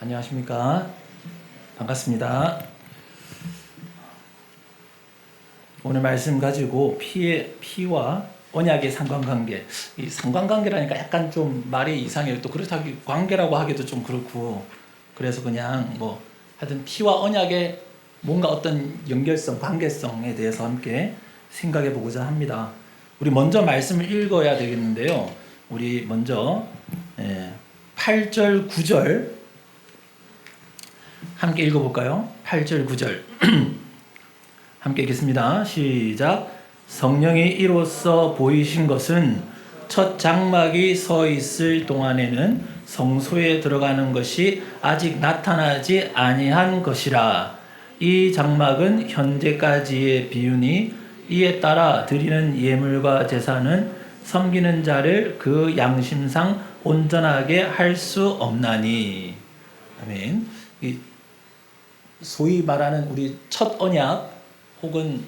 안녕하십니까. 반갑습니다. 오늘 말씀 가지고 피와 언약의 상관관계. 이 상관관계라니까 약간 좀 말이 이상해요. 또 그렇다고 관계라고 하기도 좀 그렇고. 그래서 그냥 하여튼 피와 언약의 뭔가 어떤 연결성, 관계성에 대해서 함께 생각해 보고자 합니다. 우리 먼저 말씀을 읽어야 되겠는데요. 우리 먼저 8절, 9절 함께 읽어볼까요? 8절, 9절 함께 읽겠습니다. 시작. 성령이 이로써 보이신 것은 첫 장막이 서 있을 동안에는 성소에 들어가는 것이 아직 나타나지 아니한 것이라. 이 장막은 현재까지의 비유니 이에 따라 드리는 예물과 제사는 섬기는 자를 그 양심상 온전하게 할 수 없나니. 아멘. 소위 말하는 우리 첫 언약 혹은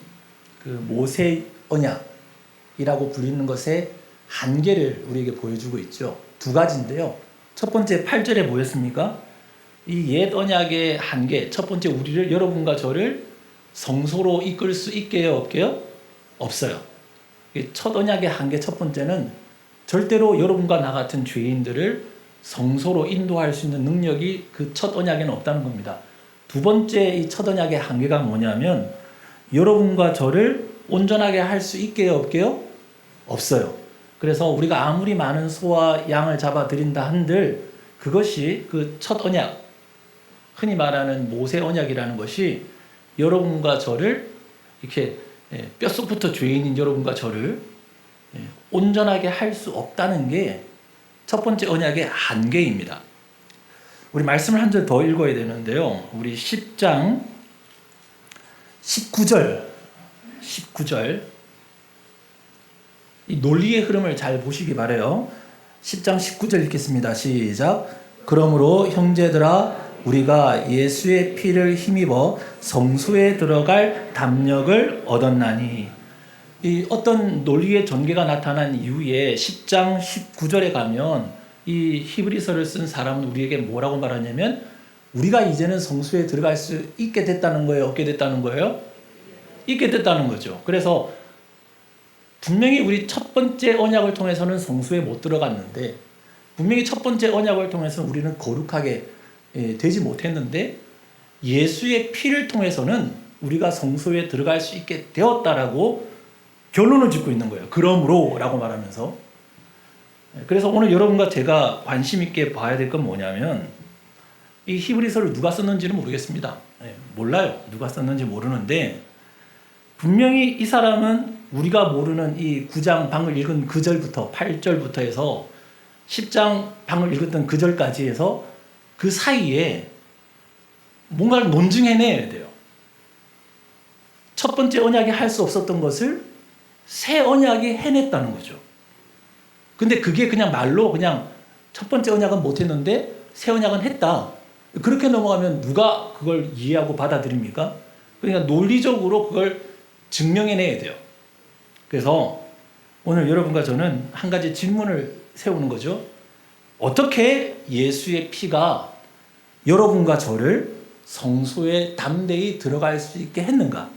그 모세 언약이라고 불리는 것의 한계를 우리에게 보여주고 있죠. 두 가지인데요. 첫 번째 8절에 뭐였습니까? 이 옛 언약의 한계, 첫 번째 우리를, 여러분과 저를 성소로 이끌 수 있게요, 없게요? 없어요. 첫 언약의 한계 첫 번째는 절대로 여러분과 나 같은 죄인들을 성소로 인도할 수 있는 능력이 그 첫 언약에는 없다는 겁니다. 두 번째 이 첫 언약의 한계가 뭐냐면 여러분과 저를 온전하게 할 수 있게요, 없게요? 없어요. 그래서 우리가 아무리 많은 소와 양을 잡아 드린다 한들 그것이 그 첫 언약, 흔히 말하는 모세 언약이라는 것이 여러분과 저를 이렇게 뼛속부터 죄인인 여러분과 저를 온전하게 할 수 없다는 게 첫 번째 언약의 한계입니다. 우리 말씀을 한 절 더 읽어야 되는데요. 우리 10장 19절 이 논리의 흐름을 잘 보시기 바라요. 10장 19절 읽겠습니다. 시작. 그러므로 형제들아 우리가 예수의 피를 힘입어 성소에 들어갈 담력을 얻었나니. 이 어떤 논리의 전개가 나타난 이후에 10장 19절에 가면 이 히브리서를 쓴 사람은 우리에게 뭐라고 말하냐면 우리가 이제는 성소에 들어갈 수 있게 됐다는 거예요, 없게 됐다는 거예요? 있게 됐다는 거죠. 그래서 분명히 우리 첫 번째 언약을 통해서는 성소에 못 들어갔는데 분명히 첫 번째 언약을 통해서는 우리는 거룩하게 되지 못했는데 예수의 피를 통해서는 우리가 성소에 들어갈 수 있게 되었다라고 결론을 짓고 있는 거예요. 그러므로 라고 말하면서. 그래서 오늘 여러분과 제가 관심 있게 봐야 될 건 뭐냐면 이 히브리서를 누가 썼는지는 모르겠습니다. 몰라요. 누가 썼는지 모르는데 분명히 이 사람은 우리가 모르는 이 9장 방을 읽은 그 절부터 8절부터 해서 10장 방을 읽었던 그 절까지 해서 그 사이에 뭔가를 논증해내야 돼요. 첫 번째 언약이 할 수 없었던 것을 새 언약이 해냈다는 거죠. 근데 그게 그냥 말로 그냥 첫 번째 언약은 못했는데 새 언약은 했다. 그렇게 넘어가면 누가 그걸 이해하고 받아들입니까? 그러니까 논리적으로 그걸 증명해내야 돼요. 그래서 오늘 여러분과 저는 한 가지 질문을 세우는 거죠. 어떻게 예수의 피가 여러분과 저를 성소에 담대히 들어갈 수 있게 했는가?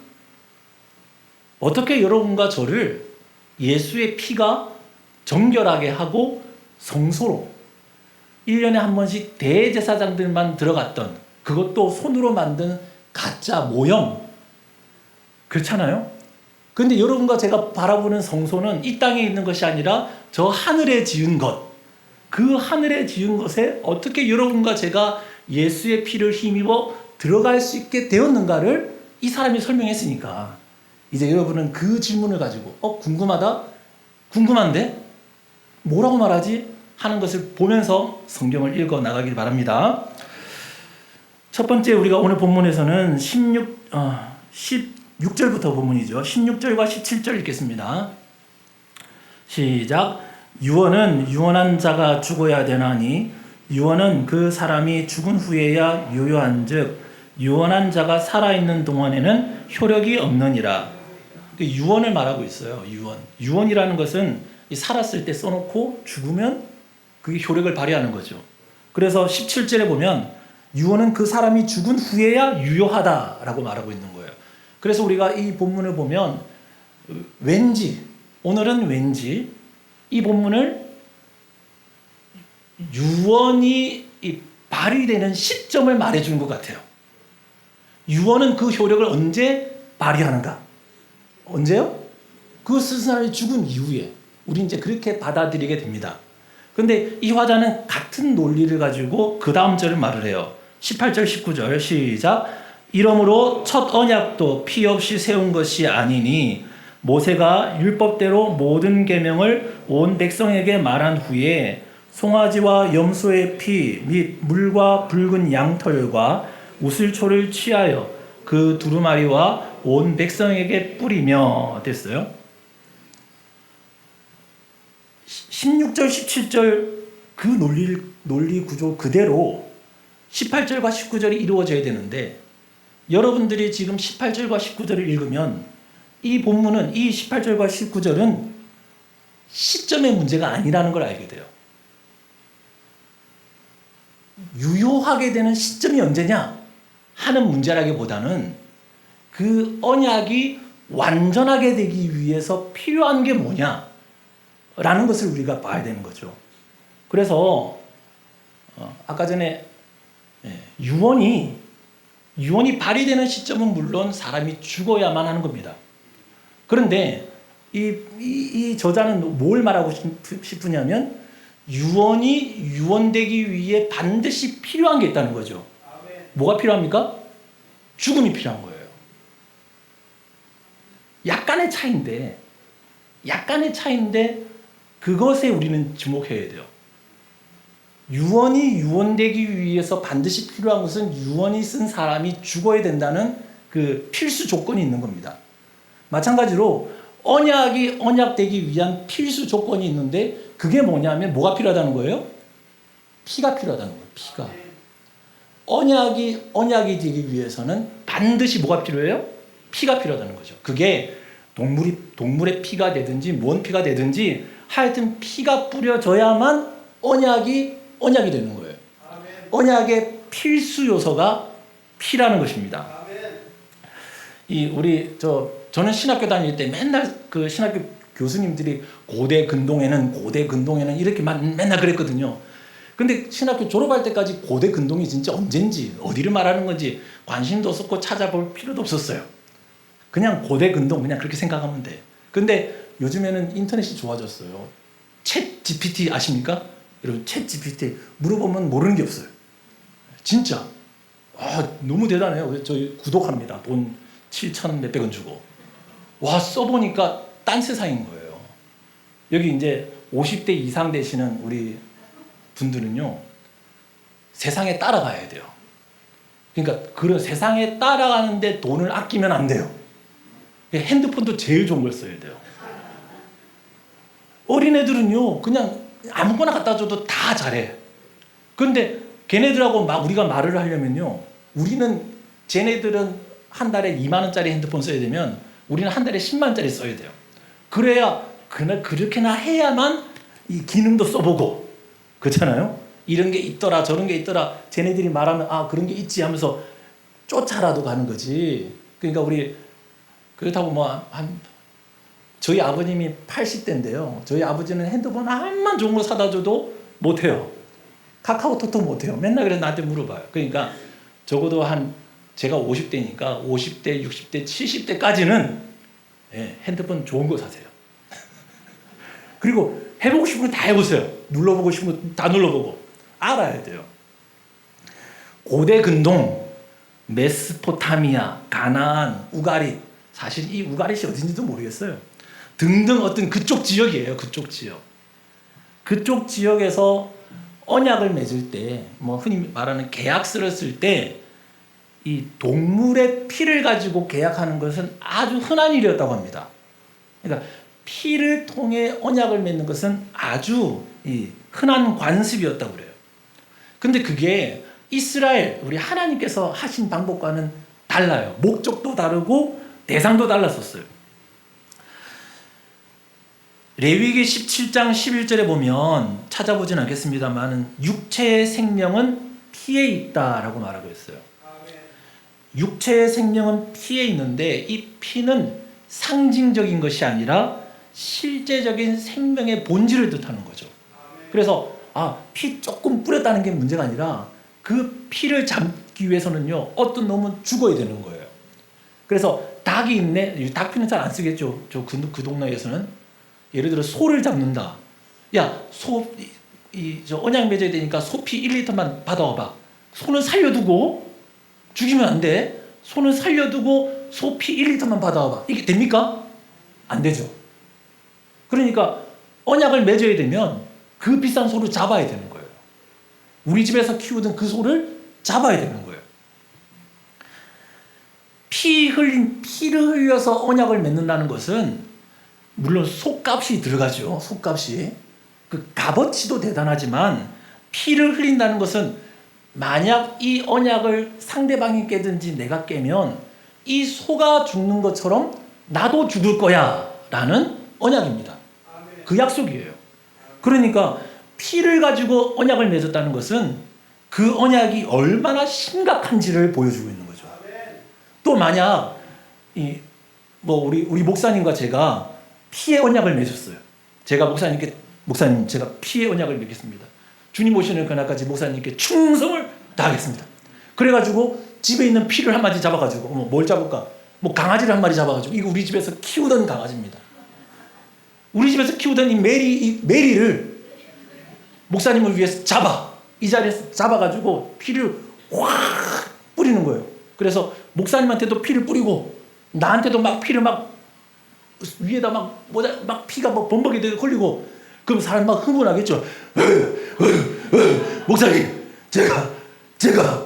어떻게 여러분과 저를 예수의 피가 정결하게 하고 성소로 1년에 한 번씩 대제사장들만 들어갔던 그것도 손으로 만든 가짜 모형 그렇잖아요. 그런데 여러분과 제가 바라보는 성소는 이 땅에 있는 것이 아니라 저 하늘에 지은 것, 그 하늘에 지은 것에 어떻게 여러분과 제가 예수의 피를 힘입어 들어갈 수 있게 되었는가를 이 사람이 설명했으니까 이제 여러분은 그 질문을 가지고 궁금하다? 궁금한데? 뭐라고 말하지? 하는 것을 보면서 성경을 읽어 나가길 바랍니다. 첫 번째 우리가 오늘 본문에서는 16절부터 본문이죠. 16절과 17절 읽겠습니다. 시작. 유언은 유언한 자가 죽어야 되나니 유언은 그 사람이 죽은 후에야 유효한 즉 유언한 자가 살아있는 동안에는 효력이 없느니라. 유언을 말하고 있어요. 유언이라는 것은 살았을 때 써놓고 죽으면 그게 효력을 발휘하는 거죠. 그래서 17절에 보면 유언은 그 사람이 죽은 후에야 유효하다라고 말하고 있는 거예요. 그래서 우리가 이 본문을 보면 오늘은 왠지 이 본문을 유언이 발휘되는 시점을 말해주는 것 같아요. 유언은 그 효력을 언제 발휘하는가? 언제요? 그 스승이 죽은 이후에. 우리 이제 그렇게 받아들이게 됩니다. 그런데 이 화자는 같은 논리를 가지고 그 다음 절을 말을 해요. 18절 19절 시작. 이러므로 첫 언약도 피 없이 세운 것이 아니니 모세가 율법대로 모든 계명을 온 백성에게 말한 후에 송아지와 염소의 피 및 물과 붉은 양털과 우슬초를 취하여 그 두루마리와 온 백성에게 뿌리며 됐어요. 16절 17절 그 논리 구조 그대로 18절과 19절이 이루어져야 되는데 여러분들이 지금 18절과 19절을 읽으면 이 본문은 이 18절과 19절은 시점의 문제가 아니라는 걸 알게 돼요. 유효하게 되는 시점이 언제냐 하는 문제라기보다는 그 언약이 완전하게 되기 위해서 필요한 게 뭐냐 라는 것을 우리가 봐야 되는 거죠. 그래서 아까 전에 유언이 발휘되는 시점은 물론 사람이 죽어야만 하는 겁니다. 그런데 이 저자는 뭘 말하고 싶으냐면 유언이 유언되기 위해 반드시 필요한 게 있다는 거죠. 뭐가 필요합니까? 죽음이 필요한 거예요. 약간의 차이인데 그것에 우리는 주목해야 돼요. 유언이 유언되기 위해서 반드시 필요한 것은 유언이 쓴 사람이 죽어야 된다는 그 필수 조건이 있는 겁니다. 마찬가지로 언약이 언약되기 위한 필수 조건이 있는데 그게 뭐냐면 뭐가 필요하다는 거예요? 피가 필요하다는 거예요. 피가. 언약이 되기 위해서는 반드시 뭐가 필요해요? 피가 필요하다는 거죠. 그게 동물의 피가 되든지 뭔 피가 되든지 하여튼 피가 뿌려져야만 언약이 되는 거예요. 언약의 필수 요소가 피라는 것입니다. 저는 신학교 다닐 때 맨날 그 신학교 교수님들이 고대 근동에는 이렇게 맨날 그랬거든요. 근데 신학교 졸업할 때까지 고대 근동이 진짜 언젠지 어디를 말하는 건지 관심도 없었고 찾아볼 필요도 없었어요. 그냥 고대 근동 그냥 그렇게 생각하면 돼. 근데 요즘에는 인터넷이 좋아졌어요. 챗 GPT 아십니까? 여러분 챗 GPT 물어보면 모르는 게 없어요. 진짜. 너무 대단해요. 저희 구독합니다. 돈 7,000 몇백 원 주고. 써보니까 딴 세상인 거예요. 여기 이제 50대 이상 되시는 우리 분들은요, 세상에 따라가야 돼요. 그러니까 그런 세상에 따라가는데 돈을 아끼면 안 돼요. 핸드폰도 제일 좋은 걸 써야 돼요. 어린애들은요, 그냥 아무거나 갖다 줘도 다 잘해. 그런데 걔네들하고 우리가 말을 하려면요, 쟤네들은 한 달에 2만 원짜리 핸드폰 써야 되면 우리는 한 달에 10만 원짜리 써야 돼요. 그래야 그렇게나 해야만 이 기능도 써보고 그렇잖아요. 이런 게 있더라 저런 게 있더라 쟤네들이 말하면 그런 게 있지 하면서 쫓아라도 가는 거지. 그러니까 우리 그렇다고 저희 아버님이 80대인데요. 저희 아버지는 핸드폰 한만 좋은 거 사다 줘도 못해요. 카카오톡도 못해요. 맨날 그래 나한테 물어봐요. 그러니까 적어도 제가 50대니까 50대, 60대, 70대까지는 핸드폰 좋은 거 사세요. 그리고 해보고 싶은 거 다 해보세요. 눌러보고 싶은 거 다 눌러보고 알아야 돼요. 고대 근동, 메소포타미아, 가나안, 우가릿, 사실 이 우가릿이 어딘지도 모르겠어요. 등등 어떤 그쪽 지역이에요. 그쪽 지역에서 언약을 맺을 때, 흔히 말하는 계약서를 쓸 때 이 동물의 피를 가지고 계약하는 것은 아주 흔한 일이었다고 합니다. 그러니까 피를 통해 언약을 맺는 것은 아주 흔한 관습이었다고 그래요. 근데 그게 이스라엘, 우리 하나님께서 하신 방법과는 달라요. 목적도 다르고 대상도 달랐었어요. 레위기 17장 11절에 보면 찾아보진 않겠습니다만 육체의 생명은 피에 있다라고 말하고 있어요. 육체의 생명은 피에 있는데 이 피는 상징적인 것이 아니라 실제적인 생명의 본질을 뜻하는 거죠. 그래서 피 조금 뿌렸다는 게 문제가 아니라 그 피를 잡기 위해서는요, 어떤 놈은 죽어야 되는 거예요. 그래서 닭이 있네. 닭 피는 잘 안 쓰겠죠. 그 동네에서는 예를 들어 소를 잡는다. 야, 저 언약 맺어야 되니까 소피 1리터만 받아와봐. 소는 살려두고 죽이면 안 돼. 소는 살려두고 소피 1리터만 받아와봐. 이게 됩니까? 안 되죠. 그러니까 언약을 맺어야 되면 그 비싼 소를 잡아야 되는 거예요. 우리 집에서 키우던 그 소를 잡아야 되는 거예요. 피를 흘려서 언약을 맺는다는 것은 물론 속값이 들어가죠. 속값이. 그 값어치도 대단하지만 피를 흘린다는 것은 만약 이 언약을 상대방이 깨든지 내가 깨면 이 소가 죽는 것처럼 나도 죽을 거야 라는 언약입니다. 그 약속이에요. 그러니까 피를 가지고 언약을 맺었다는 것은 그 언약이 얼마나 심각한지를 보여주고 있는 거죠. 또 만약 우리 목사님과 제가 피의 언약을 맺었어요. 제가 목사님 제가 피의 언약을 맺겠습니다. 주님 오시는 그날까지 목사님께 충성을 다하겠습니다. 그래가지고 집에 있는 피를 한 마리 잡아가지고 뭘 잡을까? 강아지를 한 마리 잡아가지고 이거 우리 집에서 키우던 강아지입니다. 우리 집에서 키우던 이 메리를 목사님을 위해서 이 자리에서 잡아가지고 피를 확 뿌리는 거예요. 그래서 목사님한테도 피를 뿌리고 나한테도 막 피를 막 위에다 막 피가 범벅이 되고 걸리고 그럼 사람 막 흥분하겠죠. 목사님, 제가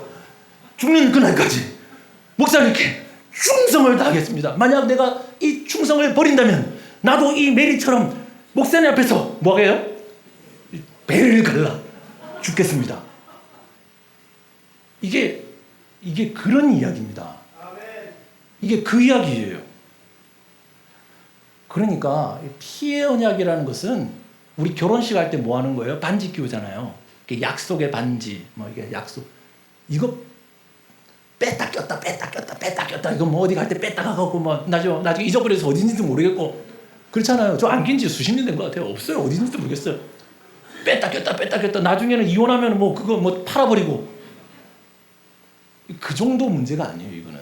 죽는 그날까지 목사님께 충성을 다하겠습니다. 만약 내가 이 충성을 버린다면 나도 이 메리처럼 목사님 앞에서 뭐게요? 배를 갈라 죽겠습니다. 이게 그런 이야기입니다. 이게 그 이야기예요. 그러니까 피의 언약이라는 것은 우리 결혼식 할 때 뭐 하는 거예요? 반지 끼우잖아요. 약속의 반지, 이게 약속. 이거 뺐다 꼈다. 이거 어디 갈 때 뺐다 가고 나중에 잊어버려서 어딘지도 모르겠고 그렇잖아요. 저 안 낀 지 수십 년 된 것 같아요. 없어요. 어딘지도 모르겠어요. 뺐다 꼈다. 나중에는 이혼하면 그거 팔아버리고. 그 정도 문제가 아니에요. 이거는.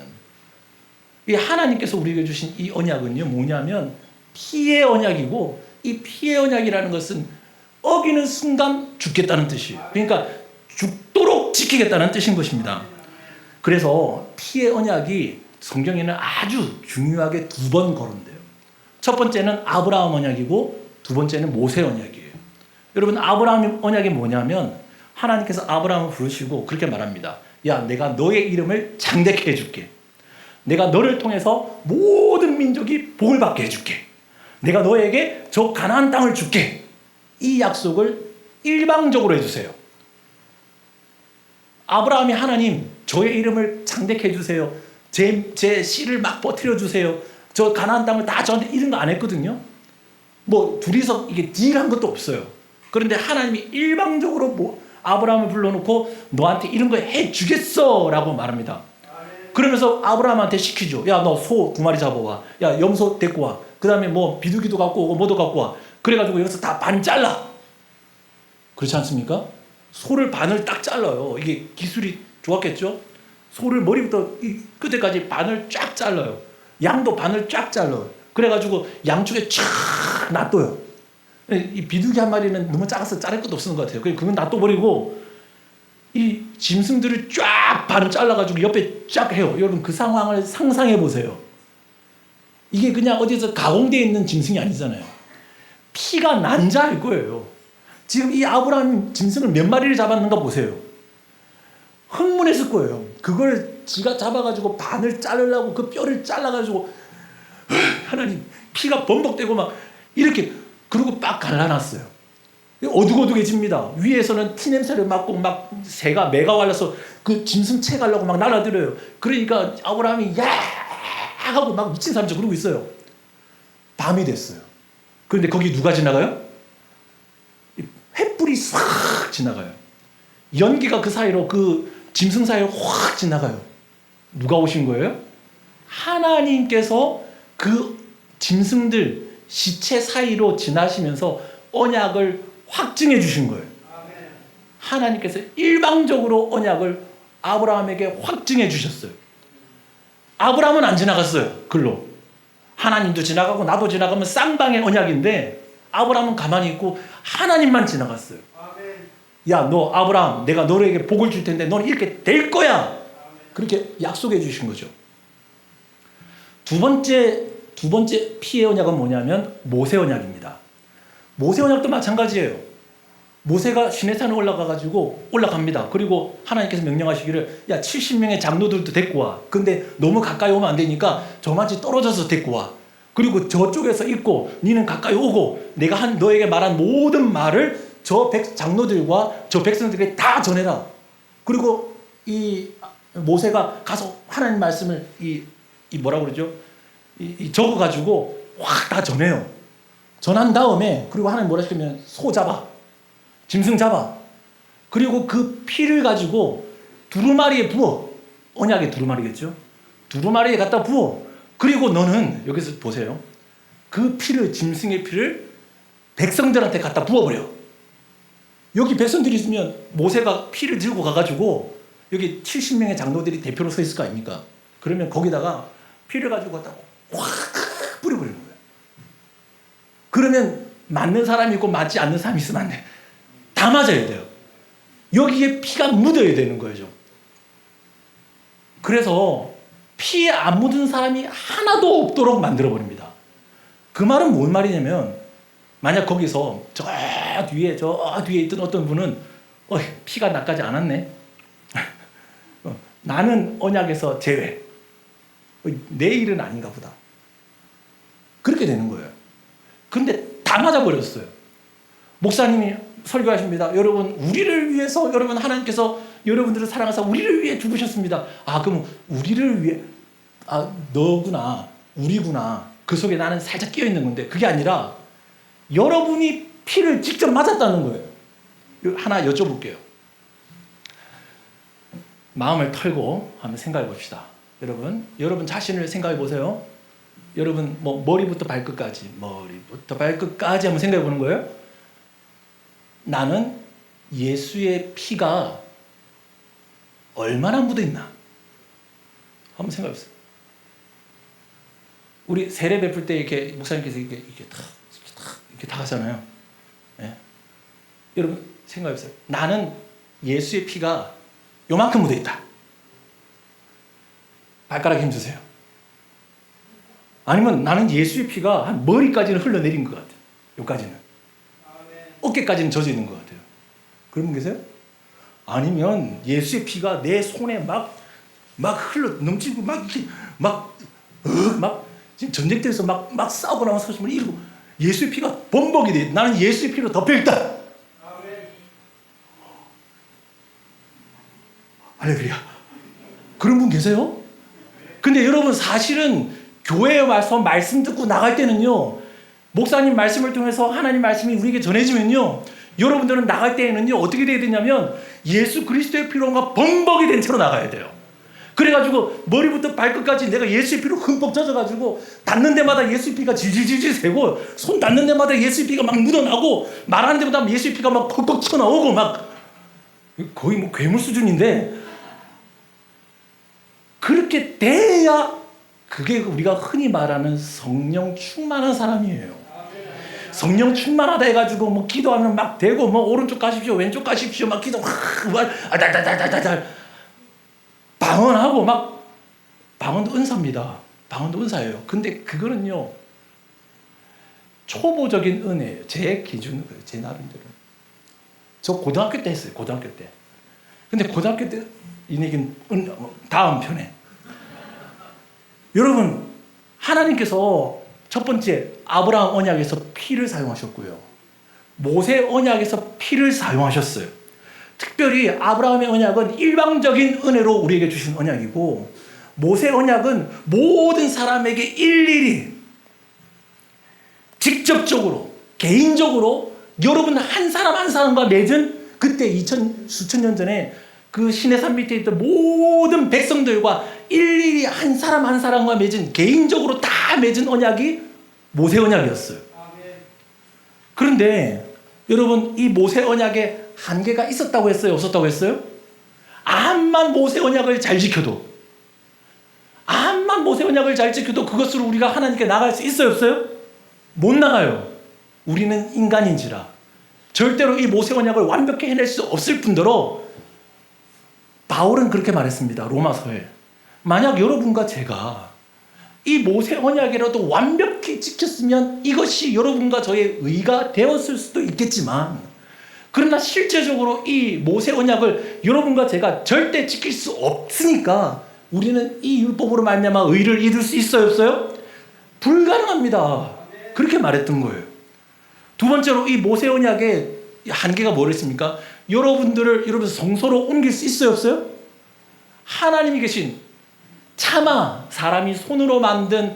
이 하나님께서 우리에게 주신 이 언약은요 뭐냐면 피의 언약이고 이 피의 언약이라는 것은 어기는 순간 죽겠다는 뜻이에요. 그러니까 죽도록 지키겠다는 뜻인 것입니다. 그래서 피의 언약이 성경에는 아주 중요하게 2번 거론돼요. 첫 번째는 아브라함 언약이고 두 번째는 모세 언약이에요. 여러분 아브라함 언약이 뭐냐면 하나님께서 아브라함을 부르시고 그렇게 말합니다. 야, 내가 너의 이름을 장대케 해줄게. 내가 너를 통해서 모든 민족이 복을 받게 해줄게. 내가 너에게 저 가나안 땅을 줄게. 이 약속을 일방적으로 해주세요. 아브라함이 하나님 저의 이름을 장대케 해주세요. 제 씨를 막 퍼뜨려 주세요. 저 가나안 땅을 다 저한테 이런 거 안 했거든요. 둘이서 이게 딜한 것도 없어요. 그런데 하나님이 일방적으로 아브라함을 불러놓고 너한테 이런 거 해주겠어 라고 말합니다. 그러면서 아브라함한테 시키죠. 야, 너 소 2마리 잡아와. 야, 염소 데리고 와. 그 다음에 비둘기도 갖고 오고 뭐도 갖고 와. 그래가지고 여기서 다 반 잘라. 그렇지 않습니까? 소를 반을 딱 잘라요. 이게 기술이 좋았겠죠? 소를 머리부터 이 끝에까지 반을 쫙 잘라요. 양도 반을 쫙 잘라요. 그래가지고 양쪽에 쫙 놔둬요. 이 비둘기 한 마리는 너무 작아서 자를 것도 없는 것 같아요. 그건 놔둬버리고 이 짐승들을 쫙 반을 잘라가지고 옆에 쫙 해요. 여러분 그 상황을 상상해 보세요. 이게 그냥 어디서 가공되어 있는 짐승이 아니잖아요. 피가 난 자일 거예요. 지금 이 아브라함 짐승을 몇 마리를 잡았는가 보세요. 흥분했을 거예요. 그걸 지가 잡아가지고 반을 자르려고 그 뼈를 잘라가지고 하나님 피가 범벅되고 막 이렇게 그러고 빡 갈라놨어요. 어둑어둑해집니다. 위에서는 티 냄새를 맡고 막 매가 wal려서 그 짐승 채 가려고 막 날아들어요. 그러니까 아브라함이 야 하고 막 미친 사람처럼 그러고 있어요. 밤이 됐어요. 그런데 거기 누가 지나가요? 횃불이 싹 지나가요. 연기가 그 사이로 그 짐승 사이로 확 지나가요. 누가 오신 거예요? 하나님께서 그 짐승들 시체 사이로 지나시면서 언약을 확증해 주신 거예요. 하나님께서 일방적으로 언약을 아브라함에게 확증해 주셨어요. 아브라함은 안 지나갔어요. 글로. 하나님도 지나가고 나도 지나가면 쌍방의 언약인데 아브라함은 가만히 있고 하나님만 지나갔어요. 야, 너 아브라함, 내가 너에게 복을 줄 텐데 너는 이렇게 될 거야. 그렇게 약속해 주신 거죠. 두 번째 피의 언약은 뭐냐면 모세 언약입니다. 모세 언약도 마찬가지예요. 모세가 시내산에 올라갑니다. 그리고 하나님께서 명령하시기를 야 70명의 장로들도 데리고 와. 근데 너무 가까이 오면 안 되니까 저만치 떨어져서 데리고 와. 그리고 저쪽에서 있고 니는 가까이 오고 내가 너에게 말한 모든 말을 저 장로들과 저 백성들에게 다 전해라. 그리고 이 모세가 가서 하나님 말씀을 이 뭐라고 그러죠? 적어가지고 확 다 전해요. 전한 다음에 그리고 하나님 뭐라 시키면 소 잡아. 짐승 잡아. 그리고 그 피를 가지고 두루마리에 부어. 언약의 두루마리겠죠. 두루마리에 갖다 부어. 그리고 너는 여기서 보세요. 그 피를 짐승의 피를 백성들한테 갖다 부어버려. 여기 백성들이 있으면 모세가 피를 들고 가가지고 여기 70명의 장로들이 대표로 서 있을 거 아닙니까? 그러면 거기다가 피를 가지고 갖다 확 뿌려버리는 거예요. 그러면 맞는 사람이 있고 맞지 않는 사람이 있으면 안 돼. 다 맞아야 돼요. 여기에 피가 묻어야 되는 거죠. 그래서 피에 안 묻은 사람이 하나도 없도록 만들어버립니다. 그 말은 뭔 말이냐면 만약 거기서 저 뒤에 있던 어떤 분은 피가 나까지 않았네. 나는 언약에서 제외. 내 일은 아닌가 보다. 그렇게 되는 거예요. 근데 다 맞아버렸어요. 목사님이 설교하십니다. 여러분 우리를 위해서 여러분 하나님께서 여러분들을 사랑하사 우리를 위해 죽으셨습니다. 아 그럼 우리를 위해 너구나 우리구나 그 속에 나는 살짝 끼어 있는 건데 그게 아니라 여러분이 피를 직접 맞았다는 거예요. 하나 여쭤볼게요. 마음을 털고 한번 생각해 봅시다. 여러분 자신을 생각해 보세요. 여러분 머리부터 발끝까지 한번 생각해 보는 거예요. 나는 예수의 피가 얼마나 묻어 있나 한번 생각해 보세요. 우리 세례 베풀 때 이렇게 목사님께서 이렇게 다 하잖아요. 네? 여러분 생각해 보세요. 나는 예수의 피가 요만큼 묻어 있다. 발가락에 힘주세요. 아니면 나는 예수의 피가 한 머리까지는 흘러내린 것 같아요. 여기까지는. 어깨까지는 젖어 있는 것 같아요. 그런 분 계세요? 아니면 예수의 피가 내 손에 막 흘러 넘치고 지금 전쟁터에서 막 싸우고 나면 서시면 이러고 예수의 피가 범벅이 돼. 나는 예수의 피로 덮여있다. 할렐루야. 그런 분 계세요? 근데 여러분 사실은 교회에 와서 말씀 듣고 나갈 때는요, 목사님 말씀을 통해서 하나님 말씀이 우리에게 전해지면요, 여러분들은 나갈 때에는요 어떻게 돼야 되냐면 예수 그리스도의 피로가 범벅이 된 채로 나가야 돼요. 그래가지고 머리부터 발끝까지 내가 예수의 피로 흠뻑 젖어가지고 닿는 데마다 예수의 피가 질질질질 새고 손 닿는 데마다 예수의 피가 막 묻어나고 말하는 데마다 예수의 피가 막 퍽퍽 튀어나오고 막 거의 괴물 수준인데 그렇게 돼야 그게 우리가 흔히 말하는 성령 충만한 사람이에요. 성령 충만하다 해가지고 기도하면 막 되고 오른쪽 가십시오 왼쪽 가십시오 막 기도 방언하고 방언도 은사입니다. 방언도 은사예요. 근데 그거는요 초보적인 은혜예요. 제 기준은 그래요. 제 나름대로. 저 고등학교 때 했어요. 고등학교 때. 근데 고등학교 때 이 얘기는 다음 편에. 여러분 하나님께서 첫 번째 아브라함 언약에서 피를 사용하셨고요. 모세 언약에서 피를 사용하셨어요. 특별히 아브라함의 언약은 일방적인 은혜로 우리에게 주신 언약이고 모세 언약은 모든 사람에게 일일이 직접적으로 개인적으로 여러분 한 사람 한 사람과 맺은 그때 수천 년 전에 그 시내산 밑에 있던 모든 백성들과 일일이 한 사람 한 사람과 맺은, 개인적으로 다 맺은 언약이 모세 언약이었어요. 그런데 여러분, 이 모세 언약에 한계가 있었다고 했어요? 없었다고 했어요? 암만 모세 언약을 잘 지켜도, 암만 모세 언약을 잘 지켜도 그것으로 우리가 하나님께 나갈 수 있어요? 없어요? 못 나가요. 우리는 인간인지라 절대로 이 모세 언약을 완벽히 해낼 수 없을 뿐더러, 바울은 그렇게 말했습니다. 로마서에. 만약 여러분과 제가 이 모세 언약이라도 완벽히 지켰으면 이것이 여러분과 저의 의가 되었을 수도 있겠지만, 그러나 실제적으로 이 모세 언약을 여러분과 제가 절대 지킬 수 없으니까 우리는 이 율법으로 말미암아 의를 이룰 수 있어요? 없어요? 불가능합니다. 그렇게 말했던 거예요. 두 번째로, 이 모세 언약의 한계가 뭐랬습니까? 여러분 성소로 옮길 수 있어요? 없어요? 하나님이 계신, 차마 사람이 손으로 만든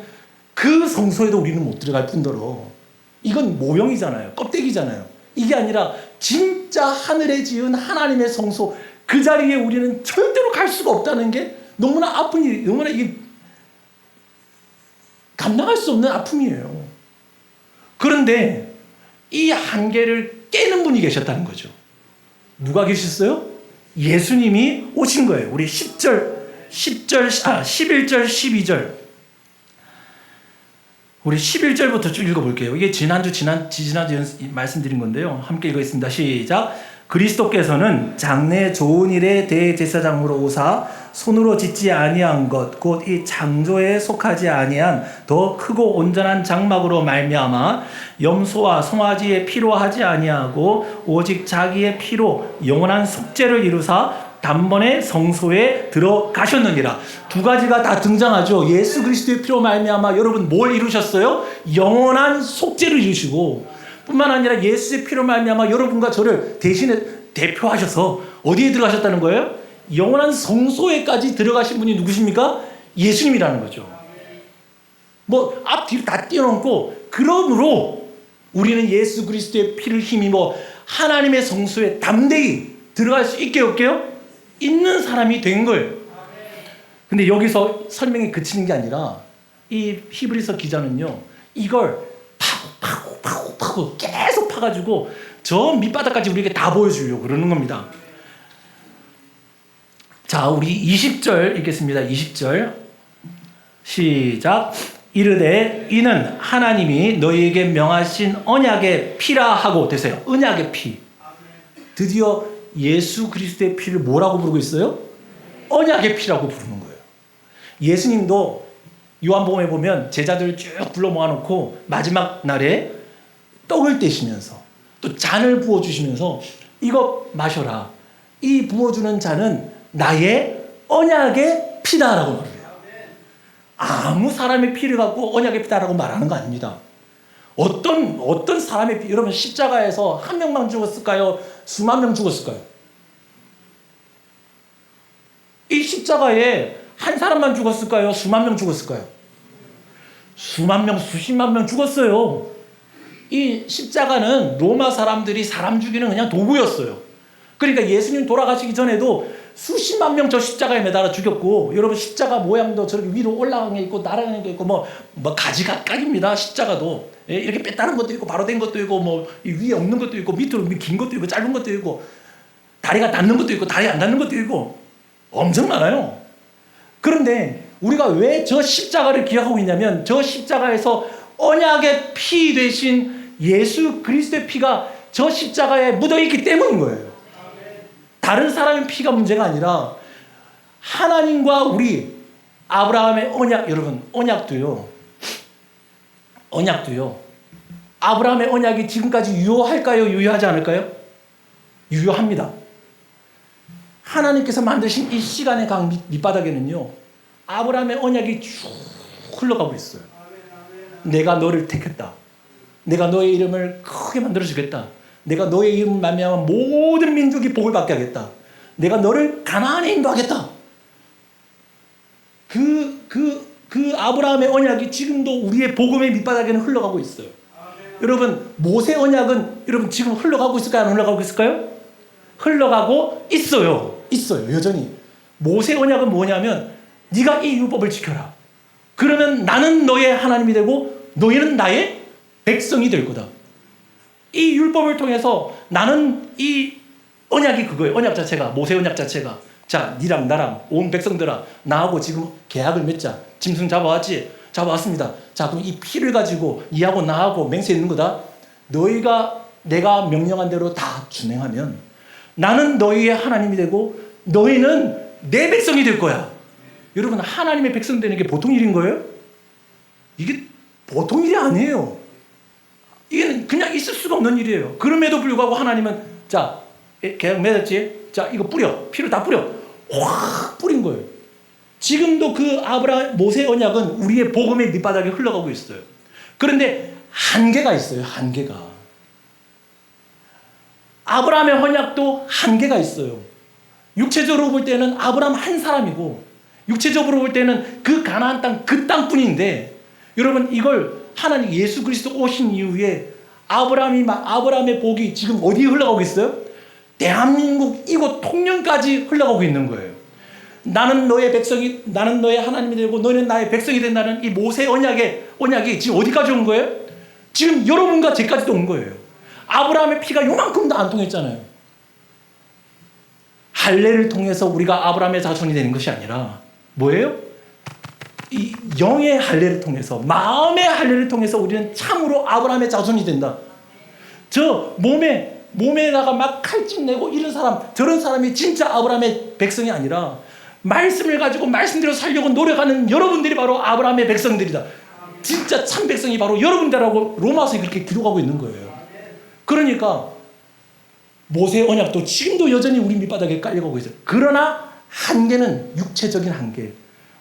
그 성소에도 우리는 못 들어갈 뿐더러, 이건 모형이잖아요. 껍데기잖아요. 이게 아니라 진짜 하늘에 지은 하나님의 성소, 그 자리에 우리는 절대로 갈 수가 없다는 게 너무나 아픈 일, 너무나 이게 감당할 수 없는 아픔이에요. 그런데 이 한계를 깨는 분이 계셨다는 거죠. 누가 계셨어요? 예수님이 오신 거예요. 우리 11절, 12절. 우리 11절부터 쭉 읽어볼게요. 이게 지난주 말씀드린 건데요. 함께 읽겠습니다. 시작. 그리스도께서는 장래 좋은 일의 대제사장으로 오사 손으로 짓지 아니한 것 곧 이 창조에 속하지 아니한 더 크고 온전한 장막으로 말미암아 염소와 송아지의 피로 하지 아니하고 오직 자기의 피로 영원한 속죄를 이루사 단번에 성소에 들어가셨느니라. 두 가지가 다 등장하죠. 예수 그리스도의 피로 말미암아 여러분 뭘 이루셨어요? 영원한 속죄를 이루시고, 뿐만 아니라 예수의 피로 말미암아 여러분과 저를 대신에 대표하셔서 어디에 들어가셨다는 거예요? 영원한 성소에까지 들어가신 분이 누구십니까? 예수님이라는 거죠. 뭐 앞뒤로 다 뛰어넘고, 그러므로 우리는 예수 그리스도의 피를 힘입어 하나님의 성소에 담대히 들어갈 수 있게 없게요? 있는 사람이 된 거예요. 근데 여기서 설명이 그치는 게 아니라 이 히브리서 기자는요, 이걸 파고 계속 파가지고 저 밑바닥까지 우리에게 다 보여주려고 그러는 겁니다. 자, 우리 20절 읽겠습니다. 20절 시작. 이르되 이는 하나님이 너희에게 명하신 언약의 피라 하고 되세요. 언약의 피. 드디어 예수 그리스도의 피를 뭐라고 부르고 있어요? 언약의 피라고 부르는 거예요. 예수님도 요한복음에 보면 제자들을 쭉 불러 모아놓고 마지막 날에 떡을 떼시면서 또 잔을 부어주시면서 이거 마셔라. 이 부어주는 잔은 나의 언약의 피다라고 말해요. 아무 사람의 피를 갖고 언약의 피다라고 말하는 거 아닙니다. 어떤 사람의 피, 여러분 십자가에서 한 명만 죽었을까요? 수만 명 죽었을까요? 이 십자가에 한 사람만 죽었을까요? 수만 명 죽었을까요? 수만 명, 수십만 명 죽었어요. 이 십자가는 로마 사람들이 사람 죽이는 그냥 도구였어요. 그러니까 예수님 돌아가시기 전에도 수십만 명 저 십자가에 매달아 죽였고, 여러분 십자가 모양도 저렇게 위로 올라간 게 있고 날아가는 게 있고 뭐 가지각각입니다. 십자가도 이렇게 빼따는 것도 있고 바로 된 것도 있고 뭐 위에 없는 것도 있고 밑으로 긴 것도 있고 짧은 것도 있고 다리가 닿는 것도 있고 다리 안 닿는 것도 있고 엄청 많아요. 그런데 우리가 왜 저 십자가를 기억하고 있냐면, 저 십자가에서 언약의 피 되신 예수 그리스도의 피가 저 십자가에 묻어있기 때문인 거예요. 다른 사람의 피가 문제가 아니라 하나님과 우리 아브라함의 언약, 여러분 언약도요 아브라함의 언약이 지금까지 유효할까요? 유효하지 않을까요? 유효합니다. 하나님께서 만드신 이 시간의 강 밑바닥에는요 아브라함의 언약이 쭉 흘러가고 있어요. 내가 너를 택했다. 내가 너의 이름을 크게 만들어주겠다. 내가 너의 이름을 말미암아 모든 민족이 복을 받게 하겠다. 내가 너를 가나안에 인도하겠다. 그 아브라함의 언약이 지금도 우리의 복음의 밑바닥에는 흘러가고 있어요. 여러분 모세 언약은 여러분 지금 흘러가고 있을까요? 안 흘러가고 있을까요? 흘러가고 있어요. 여전히. 모세 언약은 뭐냐면 네가 이 율법을 지켜라. 그러면 나는 너의 하나님이 되고 너희는 나의 백성이 될 거다. 이 율법을 통해서 나는 이 언약이 그거예요. 언약 자체가, 모세 언약 자체가. 자, 니랑 나랑 온 백성들아, 나하고 지금 계약을 맺자. 짐승 잡아왔지? 잡아왔습니다. 자, 그럼 이 피를 가지고 니하고 나하고 맹세있는 거다. 너희가 내가 명령한 대로 다 준행하면 나는 너희의 하나님이 되고 너희는 내 백성이 될 거야. 여러분, 하나님의 백성 되는 게 보통 일인 거예요? 이게 보통 일이 아니에요. 이게 그냥 있을 수가 없는 일이에요. 그럼에도 불구하고 하나님은 자, 계약 맺었지? 자, 이거 뿌려. 피를 다 뿌려. 확 뿌린 거예요. 지금도 그 모세 언약은 우리의 복음의 밑바닥에 흘러가고 있어요. 그런데 한계가 있어요. 한계가. 아브라함의 언약도 한계가 있어요. 육체적으로 볼 때는 아브라함 한 사람이고 육체적으로 볼 때는 그 가나안 땅 그 땅뿐인데 여러분 이걸 하나님 예수 그리스도 오신 이후에 아브라함의 복이 지금 어디에 흘러가고 있어요? 대한민국 이곳 통영까지 흘러가고 있는 거예요. 나는 너의 백성이, 나는 너의 하나님이 되고 너는 나의 백성이 된다는 이 모세 언약이 지금 어디까지 온 거예요? 지금 여러분과 제까지도 온 거예요. 아브라함의 피가 요만큼도 안 통했잖아요. 할례를 통해서 우리가 아브라함의 자손이 되는 것이 아니라 뭐예요? 이 영의 할례를 통해서, 마음의 할례를 통해서 우리는 참으로 아브라함의 자손이 된다. 저 몸에다가 막 칼집 내고 이런 사람, 저런 사람이 진짜 아브라함의 백성이 아니라 말씀을 가지고 말씀대로 살려고 노력하는 여러분들이 바로 아브라함의 백성들이다. 진짜 참 백성이 바로 여러분들하고 로마서에 그렇게 기록하고 있는 거예요. 그러니까 모세 언약도 지금도 여전히 우리 밑바닥에 깔려가고 있어요. 그러나 한계는 육체적인 한계,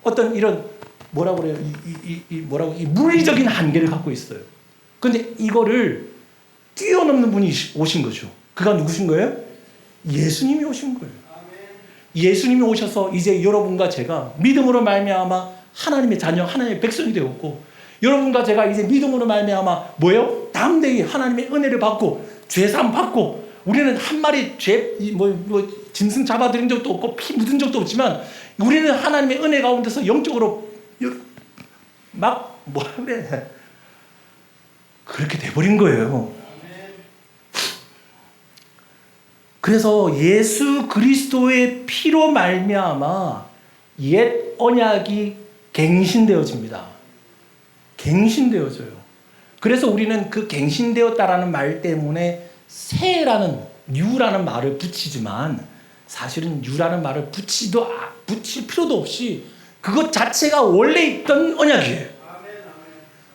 어떤 이런 뭐라고 그래요? 이 물리적인 한계를 갖고 있어요. 그런데 이거를 뛰어넘는 분이 오신 거죠. 그가 누구신 거예요? 예수님이 오신 거예요. 예수님이 오셔서 이제 여러분과 제가 믿음으로 말미암아 하나님의 자녀, 하나님의 백성이 되었고, 여러분과 제가 이제 믿음으로 말미암아 뭐예요? 담대히 하나님의 은혜를 받고 죄사함 받고, 우리는 한 마리 짐승 잡아들인 적도 없고 피 묻은 적도 없지만 우리는 하나님의 은혜 가운데서 영적으로 막 그렇게 돼버린 거예요. 그래서 예수 그리스도의 피로 말미암아 옛 언약이 갱신되어집니다. 갱신되어져요. 그래서 우리는 그 갱신되었다라는 말 때문에 새라는 뉴라는 말을 붙이지만 사실은 뉴라는 말을 붙일 필요도 없이 그것 자체가 원래 있던 언약이에요.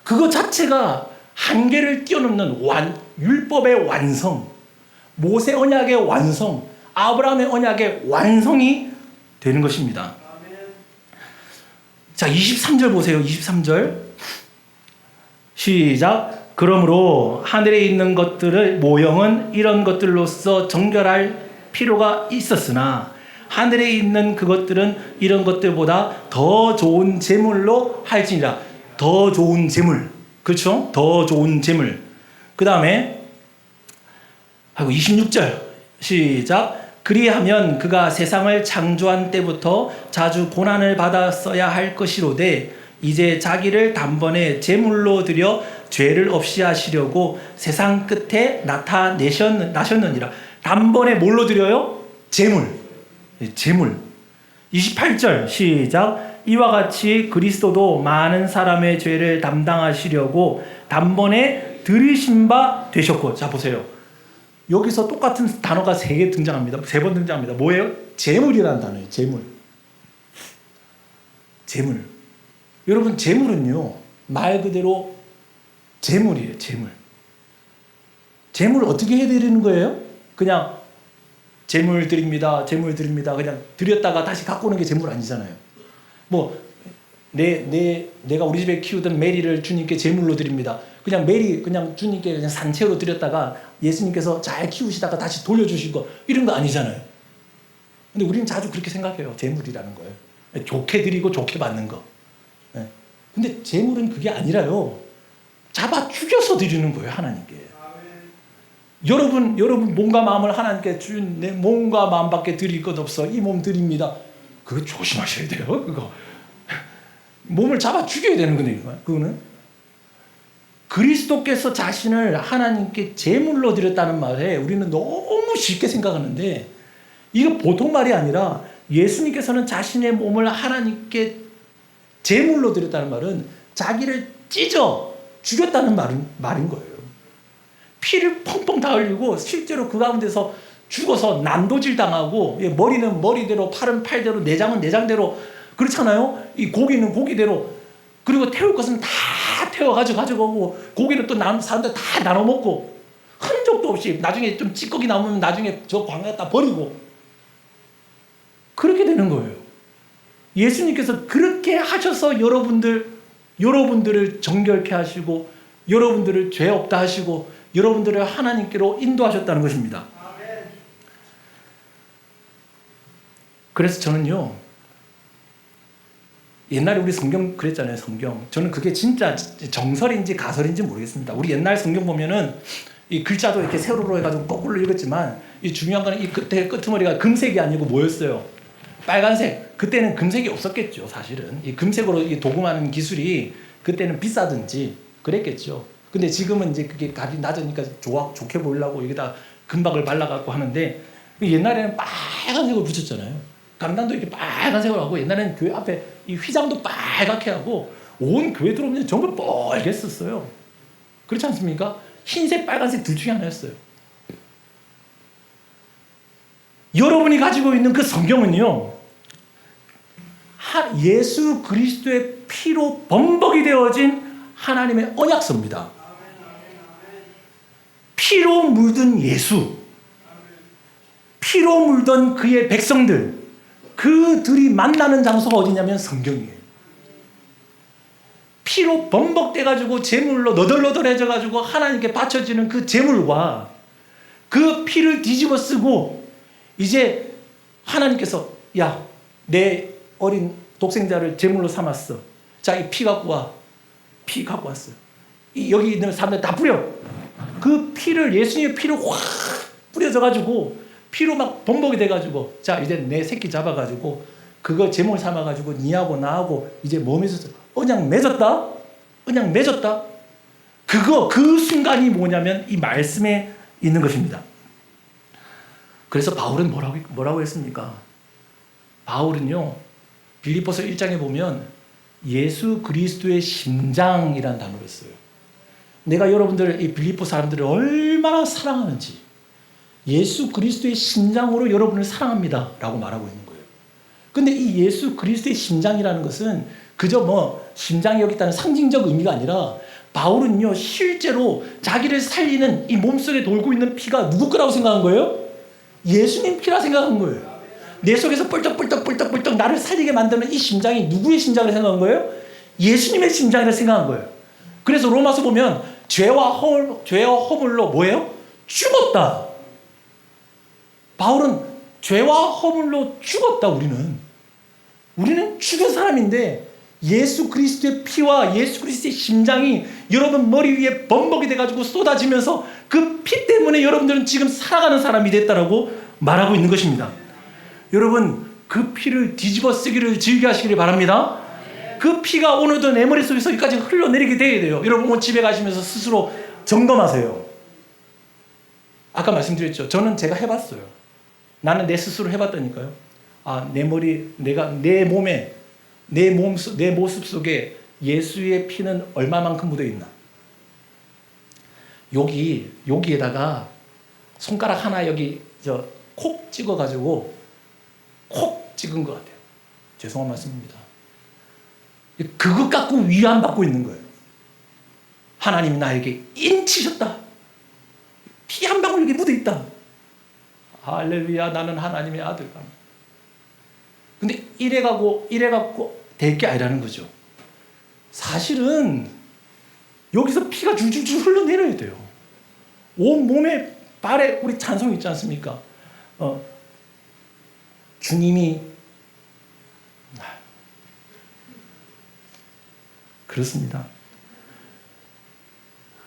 그것 자체가 한계를 뛰어넘는 율법의 완성, 모세 언약의 완성, 아브라함의 언약의 완성이 되는 것입니다. 자, 23절 보세요. 23절 시작. 그러므로 하늘에 있는 것들의 모형은 이런 것들로서 정결할 필요가 있었으나 하늘에 있는 그것들은 이런 것들보다 더 좋은 제물로 할지니라. 더 좋은 제물, 그렇죠? 더 좋은 제물. 그 다음에 26절 시작. 그리하면 그가 세상을 창조한 때부터 자주 고난을 받았어야 할 것이로되 이제 자기를 단번에 제물로 드려 죄를 없이 하시려고 세상 끝에 나셨느니라. 단번에 뭘로 드려요? 제물. 28절 시작. 이와 같이 그리스도도 많은 사람의 죄를 담당하시려고 단번에 들이신 바 되셨고. 자, 보세요. 여기서 똑같은 단어가 3개 등장합니다. 3번 등장합니다. 뭐예요? 제물이라는 단어예요. 제물. 여러분, 제물은요, 말 그대로 제물이에요. 제물 어떻게 해드리는 거예요? 그냥 제물 드립니다. 그냥 드렸다가 다시 갖고 오는 게 제물 아니잖아요. 내가 우리 집에 키우던 메리를 주님께 제물로 드립니다. 그냥 주님께 그냥 산채로 드렸다가 예수님께서 잘 키우시다가 다시 돌려주신 거, 이런 거 아니잖아요. 근데 우리는 자주 그렇게 생각해요. 제물이라는 거예요. 좋게 드리고 좋게 받는 거. 근데 제물은 그게 아니라요. 잡아 죽여서 드리는 거예요, 하나님께. 여러분 몸과 마음을 하나님께 준 내 몸과 마음밖에 드릴 것 없어. 이 몸 드립니다. 그거 조심하셔야 돼요. 그거 몸을 잡아 죽여야 되는 거니까. 그거는 그리스도께서 자신을 하나님께 제물로 드렸다는 말에 우리는 너무 쉽게 생각하는데, 이거 보통 말이 아니라 예수님께서는 자신의 몸을 하나님께 제물로 드렸다는 말은 자기를 찢어 죽였다는 말인 거예요. 피를 펑펑 다 흘리고 실제로 그 가운데서 죽어서 난도질 당하고, 머리는 머리대로, 팔은 팔대로, 내장은 내장대로, 그렇잖아요. 이 고기는 고기대로, 그리고 태울 것은 다 태워가지고 가져가고, 고기는 또 사람들 다 나눠 먹고, 흔적도 없이 나중에 좀 찌꺼기 남으면 나중에 저 광에다 버리고, 그렇게 되는 거예요. 예수님께서 그렇게 하셔서 여러분들을 정결케 하시고, 여러분들을 죄 없다 하시고, 여러분들을 하나님께로 인도하셨다는 것입니다. 그래서 저는요, 옛날에 우리 성경 그랬잖아요. 성경. 저는 그게 진짜 정설인지 가설인지 모르겠습니다. 우리 옛날 성경 보면은 이 글자도 이렇게 세로로 해가지고 거꾸로 읽었지만, 이 중요한 거는 이 끝에 끄트머리가 금색이 아니고 뭐였어요? 빨간색. 그때는 금색이 없었겠죠. 사실은 이 금색으로 이 도금하는 기술이 그때는 비싸든지 그랬겠죠. 근데 지금은 이제 그게 값이 낮으니까 좋게 보이려고 여기다 금박을 발라갖고 하는데, 옛날에는 빨간색을 붙였잖아요. 강단도 이렇게 빨간색으로 하고, 옛날에는 교회 앞에 이 휘장도 빨갛게 하고, 온 교회 들어오면 전부 뻘게 썼어요. 그렇지 않습니까? 흰색, 빨간색 둘 중에 하나였어요. 여러분이 가지고 있는 그 성경은요, 예수 그리스도의 피로 범벅이 되어진 하나님의 언약서입니다. 피로 물든 예수, 피로 물던 그의 백성들, 그들이 만나는 장소가 어디냐면 성경이에요. 피로 범벅돼가지고 제물로 너덜너덜해져가지고 하나님께 바쳐지는 그 제물과 그 피를 뒤집어 쓰고, 이제 하나님께서 야, 내 어린 독생자를 제물로 삼았어. 자, 이 피 갖고 와. 피 갖고 왔어요. 여기 있는 사람들 다 뿌려. 그 피를, 예수님의 피를 확 뿌려져가지고 피로 막 범벅이 돼가지고, 자, 이제 내 새끼 잡아가지고 그거 제물 삼아가지고 니하고 나하고 이제 몸에서 언약 맺었다. 언약 맺었다. 그 순간이 뭐냐면 이 말씀에 있는 것입니다. 그래서 바울은 뭐라고 했습니까? 바울은요, 빌립보서 1장에 보면 예수 그리스도의 심장이라는 단어를 써요. 내가 여러분들, 이 빌립보 사람들을 얼마나 사랑하는지, 예수 그리스도의 심장으로 여러분을 사랑합니다 라고 말하고 있는 거예요. 근데 이 예수 그리스도의 심장이라는 것은 그저 심장이 여기 있다는 상징적 의미가 아니라, 바울은요, 실제로 자기를 살리는 이 몸속에 돌고 있는 피가 누구 거라고 생각한 거예요? 예수님 피라 생각한 거예요. 내 속에서 뻘떡뻘떡 나를 살리게 만드는 이 심장이 누구의 심장을 생각한 거예요? 예수님의 심장이라 생각한 거예요. 그래서 로마서 보면 죄와 허물로 뭐예요? 죽었다. 바울은 죄와 허물로 죽었다. 우리는 죽은 사람인데, 예수 그리스도의 피와 예수 그리스도의 심장이 여러분 머리 위에 범벅이 돼가지고 쏟아지면서 그 피 때문에 여러분들은 지금 살아가는 사람이 됐다라고 말하고 있는 것입니다. 여러분, 그 피를 뒤집어 쓰기를 즐겨하시길 바랍니다. 그 피가 오늘도 내 머릿속에서 여기까지 흘러내리게 돼야 돼요. 여러분 집에 가시면서 스스로 점검하세요. 아까 말씀드렸죠. 저는 제가 해봤어요. 나는 내 스스로 해봤다니까요. 내 머리, 내 몸에, 내 모습 속에 예수의 피는 얼마만큼 묻어 있나. 여기에다가 손가락 하나 여기 콕 찍어가지고 콕 찍은 것 같아요. 죄송한 말씀입니다. 그것 갖고 위안 받고 있는 거예요. 하나님이 나에게 인치셨다. 피 한 방울 여기 묻어 있다. 할렐루야, 나는 하나님의 아들. 근데 이래갖고 될 게 아니라는 거죠. 사실은 여기서 피가 줄줄줄 흘러내려야 돼요. 온 몸에, 발에 우리 찬송 있지 않습니까? 주님이, 그렇습니다.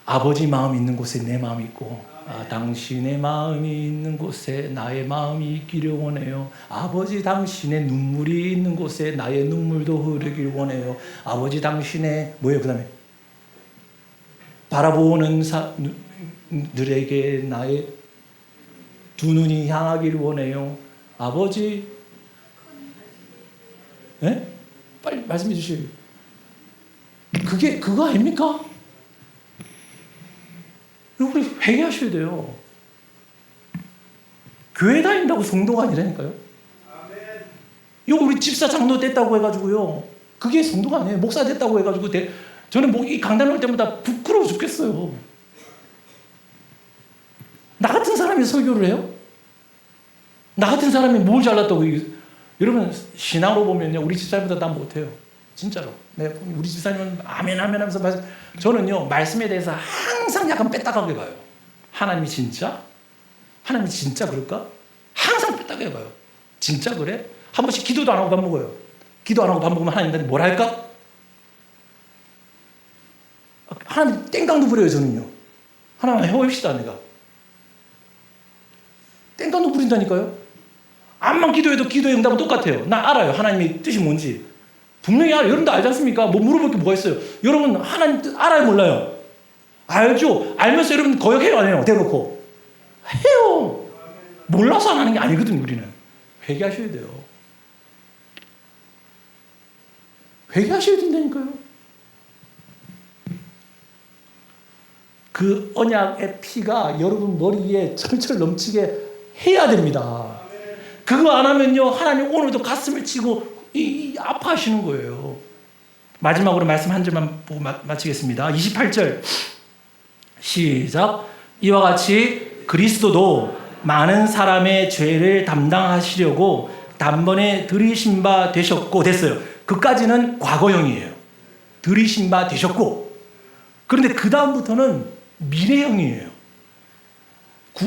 아버지 마음 있는 곳에 내 마음이 있고, 당신의 마음이 있는 곳에 나의 마음이 있기를 원해요. 아버지, 당신의 눈물이 있는 곳에 나의 눈물도 흐르길 원해요. 아버지, 당신의 뭐예요? 그 다음에 바라보는 사람들에게 나의 두 눈이 향하길 원해요. 아버지, 네? 빨리 말씀해 주시오. 그게 그거 아닙니까? 우리 회개하셔야 돼요. 교회 다닌다고 성도가 아니라니까요. 이거 우리 집사 장로 됐다고 해가지고요. 그게 성도가 아니에요. 목사 됐다고 해가지고 저는 이 강단 올 때마다 부끄러워 죽겠어요. 나 같은 사람이 설교를 해요? 나 같은 사람이 뭘 잘났다고. 여러분, 신앙으로 보면요, 우리 집사님보다 난 못해요. 진짜로. 우리 집사님은 아멘 아멘 하면서 저는요, 말씀에 대해서 항상 약간 뺐다가게 봐요. 하나님이 진짜? 하나님이 진짜 그럴까? 항상 뺐다가게 봐요. 진짜 그래? 한 번씩 기도도 안 하고 밥 먹어요. 기도 안 하고 밥 먹으면 하나님한테 뭘 할까? 하나님 땡깡도 부려요. 저는요. 하나님 해봅시다. 내가 땡깡도 부린다니까요. 암만 기도해도 기도의 응답은 똑같아요. 나 알아요. 하나님의 뜻이 뭔지. 분명히 알아요. 여러분도 알지 않습니까? 뭐 물어볼 게 뭐가 있어요? 여러분 하나님 뜻 알아요? 몰라요? 알죠? 알면서 여러분 거역해요? 안 해요? 대놓고 해요. 몰라서 안 하는 게 아니거든요. 우리는 회개하셔야 돼요. 회개하셔야 된다니까요. 그 언약의 피가 여러분 머리에 철철 넘치게 해야 됩니다. 그거 안 하면요, 하나님 오늘도 가슴을 치고 아파하시는 거예요. 마지막으로 말씀 한 절만 보고 마치겠습니다. 28절 시작. 이와 같이 그리스도도 많은 사람의 죄를 담당하시려고 단번에 들이신 바 되셨고. 됐어요. 그까지는 과거형이에요. 들이신 바 되셨고. 그런데 그 다음부터는 미래형이에요.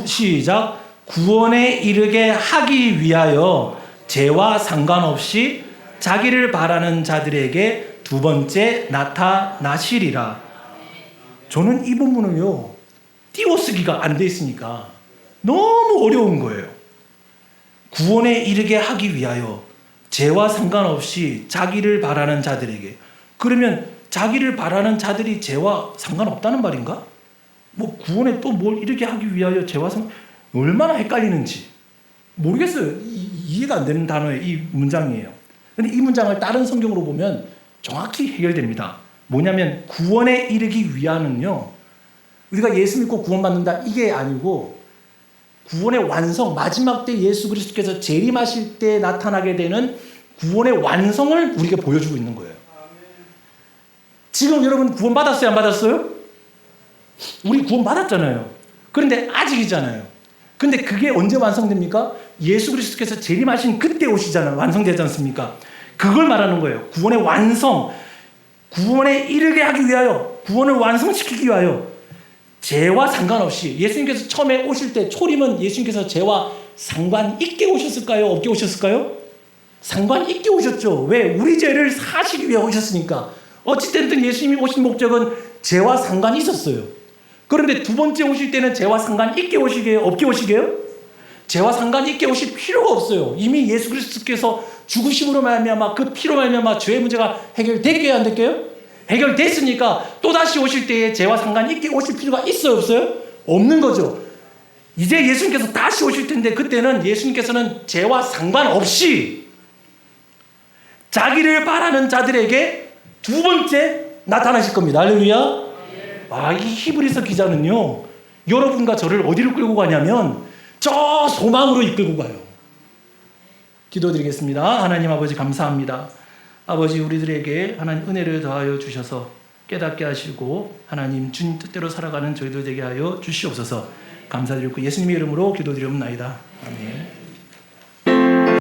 시작. 구원에 이르게 하기 위하여 죄와 상관없이 자기를 바라는 자들에게 두 번째 나타나시리라. 저는 이 본문을요, 띄워쓰기가 안 돼 있으니까 너무 어려운 거예요. 구원에 이르게 하기 위하여 죄와 상관없이 자기를 바라는 자들에게. 그러면 자기를 바라는 자들이 죄와 상관없다는 말인가? 뭐 구원에 또 뭘 이르게 하기 위하여 죄와 얼마나 헷갈리는지 모르겠어요. 이해가 안 되는 단어의 이 문장이에요. 근데 이 문장을 다른 성경으로 보면 정확히 해결됩니다. 뭐냐면 구원에 이르기 위하는요, 우리가 예수 믿고 구원받는다 이게 아니고 구원의 완성, 마지막 때 예수 그리스도께서 재림하실 때 나타나게 되는 구원의 완성을 우리에게 보여주고 있는 거예요. 지금 여러분 구원 받았어요? 안 받았어요? 우리 구원 받았잖아요. 그런데 아직이잖아요. 근데 그게 언제 완성됩니까? 예수 그리스도께서 재림하신 그때 오시잖아요. 완성되지 않습니까? 그걸 말하는 거예요. 구원의 완성, 구원에 이르게 하기 위하여, 구원을 완성시키기 위하여 죄와 상관없이. 예수님께서 처음에 오실 때 초림은 예수님께서 죄와 상관 있게 오셨을까요? 없게 오셨을까요? 상관 있게 오셨죠. 왜? 우리 죄를 사시기 위해 오셨으니까. 어찌됐든 예수님이 오신 목적은 죄와 상관이 있었어요. 그런데 두 번째 오실 때는 죄와 상관 있게 오시게요? 없게 오시게요? 죄와 상관 있게 오실 필요가 없어요. 이미 예수 그리스도께서 죽으심으로 말미암아, 그 피로 말미암아 죄의 문제가 해결됐게요? 안 됐게요? 해결됐으니까 또다시 오실 때에 죄와 상관 있게 오실 필요가 있어요? 없어요? 없는 거죠. 이제 예수님께서 다시 오실 텐데 그때는 예수님께서는 죄와 상관없이 자기를 바라는 자들에게 두 번째 나타나실 겁니다. 할렐루야. 이 히브리서 기자는요, 여러분과 저를 어디로 끌고 가냐면 저 소망으로 이끌고 가요. 기도드리겠습니다. 하나님 아버지 감사합니다. 아버지, 우리들에게 하나님 은혜를 더하여 주셔서 깨닫게 하시고 하나님 주님 뜻대로 살아가는 저희들 되게 하여 주시옵소서. 감사드리고 예수님의 이름으로 기도드리옵나이다. 아멘.